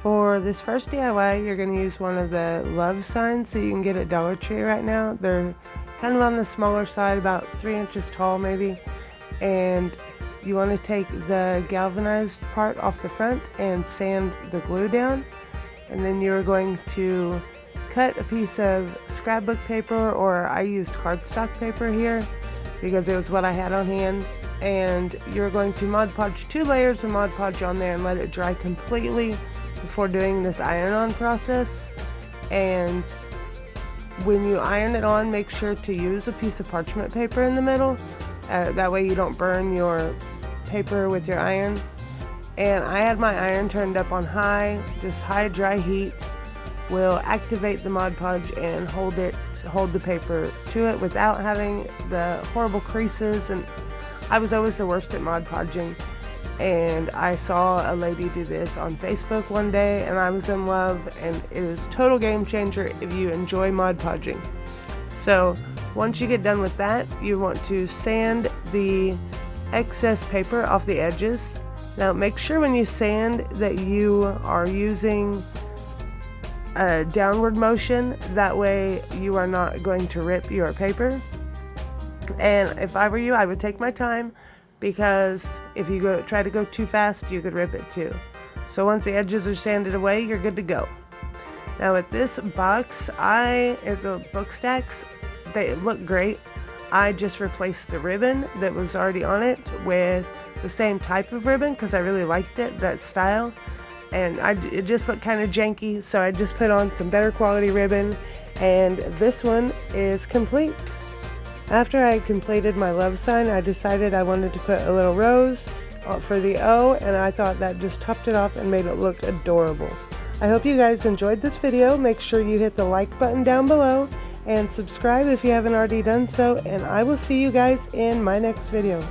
For this first DIY, you're going to use one of the love signs that you can get at Dollar Tree right now. They're kind of on the smaller side, about 3 inches tall maybe. And you want to take the galvanized part off the front and sand the glue down. And then you're going to cut a piece of scrapbook paper, or I used cardstock paper here because it was what I had on hand. And you're going to Mod Podge 2 layers of Mod Podge on there and let it dry completely before doing this iron-on process. And when you iron it on, make sure to use a piece of parchment paper in the middle. That way you don't burn your paper with your iron. And I had my iron turned up on high, just high dry heat will activate the Mod Podge and hold the paper to it without having the horrible creases. And I was always the worst at Mod Podging, and I saw a lady do this on Facebook one day and I was in love, and it is total game changer if you enjoy Mod Podging. So once you get done with that, you want to sand the excess paper off the edges. Now make sure when you sand that you are using a downward motion, that way you are not going to rip your paper. And if I were you, I would take my time, because if you try to go too fast, you could rip it too. So once the edges are sanded away, you're good to go. Now with this box, the book stacks, they look great. I just replaced the ribbon that was already on it with the same type of ribbon because I really liked it, that style. And it just looked kind of janky, so I just put on some better quality ribbon, and this one is complete. After I had completed my love sign, I decided I wanted to put a little rose for the O, and I thought that just topped it off and made it look adorable. I hope you guys enjoyed this video. Make sure you hit the like button down below and subscribe if you haven't already done so, and I will see you guys in my next video.